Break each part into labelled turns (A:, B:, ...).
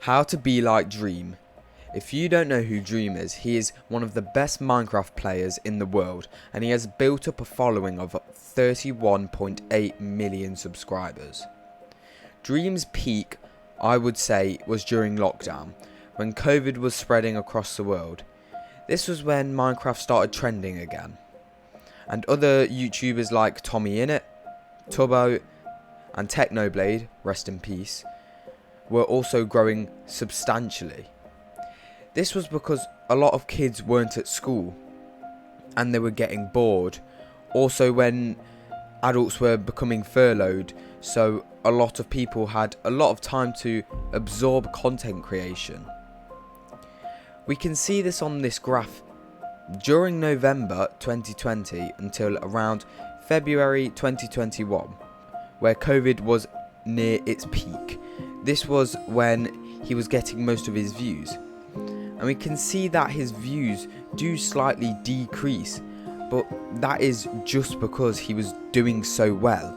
A: How to be like Dream. If you don't know who Dream is, he is one of the best Minecraft players in the world, and he has built up a following of 31.8 million subscribers. Dream's peak, I would say, was during lockdown, when COVID was spreading across the world. This was when Minecraft started trending again, and other YouTubers like TommyInnit, Tubbo, and Technoblade, rest in peace, were also growing substantially. This was because a lot of kids weren't at school and they were getting bored. Also, when adults were becoming furloughed, so a lot of people had a lot of time to absorb content creation. We can see this on this graph. During November 2020 until around February 2021, where COVID was near its peak, this was when he was getting most of his views. And we can see that his views do slightly decrease, but that is just because he was doing so well,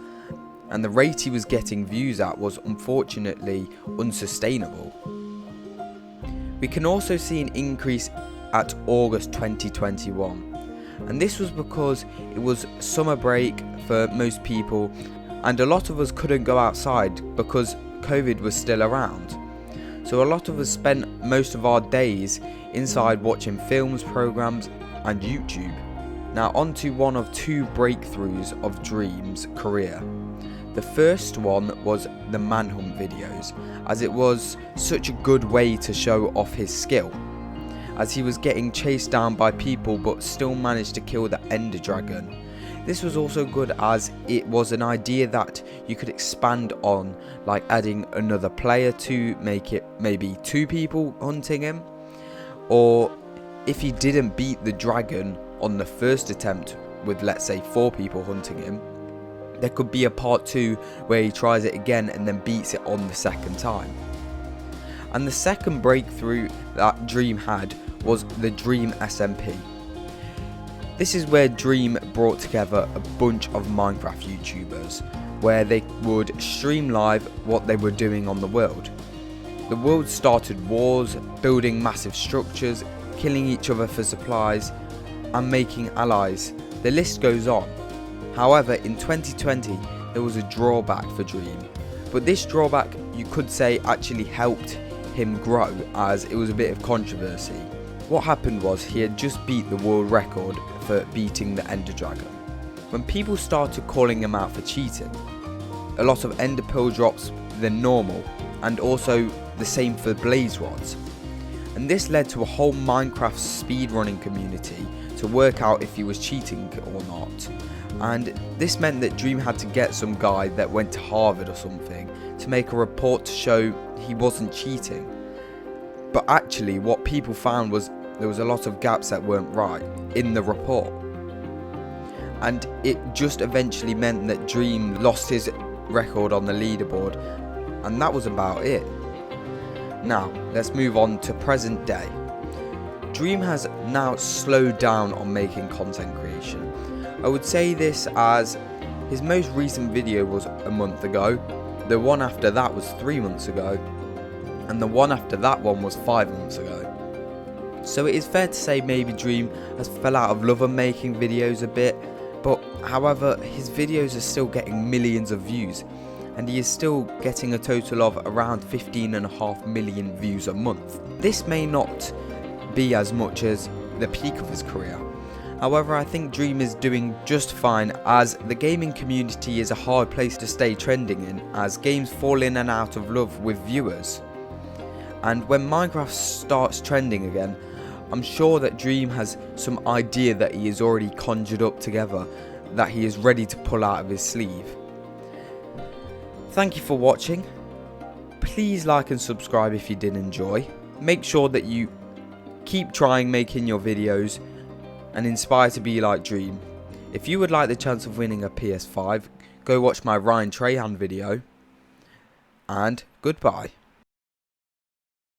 A: and the rate he was getting views at was unfortunately unsustainable. We can also see an increase at August 2021, and this was because it was summer break for most people, and a lot of us couldn't go outside because COVID was still around. So a lot of us spent most of our days inside watching films, programs and YouTube. Now on to one of two breakthroughs of Dream's career. The first one was the manhunt videos, as it was such a good way to show off his skill, as he was getting chased down by people but still managed to kill the Ender Dragon. This was also good as it was an idea that you could expand on, like adding another player to make it maybe 2 people hunting him, or if he didn't beat the dragon on the first attempt with, let's say, 4 people hunting him, there could be a part 2 where he tries it again and then beats it on the second time. And the second breakthrough that Dream had was the Dream SMP. This is where Dream brought together a bunch of Minecraft YouTubers, where they would stream live what they were doing on the world. The world started wars, building massive structures, killing each other for supplies, and making allies. The list goes on. However, in 2020, there was a drawback for Dream, but this drawback, you could say, actually helped him grow, as it was a bit of controversy. What happened was he had just beat the world record for beating the Ender Dragon, when people started calling him out for cheating. A lot of Ender Pearl drops than normal, and also the same for Blaze Rods. And this led to a whole Minecraft speedrunning community to work out if he was cheating or not. And this meant that Dream had to get some guy that went to Harvard or something to make a report to show he wasn't cheating. But actually what people found was there was a lot of gaps that weren't right in the report. And it just eventually meant that Dream lost his record on the leaderboard, and that was about it. Now, let's move on to present day. Dream has now slowed down on making content creation. I would say this as his most recent video was a month ago, the one after that was 3 months ago, and the one after that one was 5 months ago. So it is fair to say maybe Dream has fell out of love of making videos a bit, but however his videos are still getting millions of views, and he is still getting a total of around 15.5 million views a month. This may not be as much as the peak of his career. However, I think Dream is doing just fine, as the gaming community is a hard place to stay trending in, as games fall in and out of love with viewers. And when Minecraft starts trending again, I'm sure that Dream has some idea that he has already conjured up together that he is ready to pull out of his sleeve. Thank you for watching. Please like and subscribe if you did enjoy. Make sure that you keep trying making your videos and inspire to be like Dream. If you would like the chance of winning a PS5, go watch my Ryan Trahan video, and goodbye.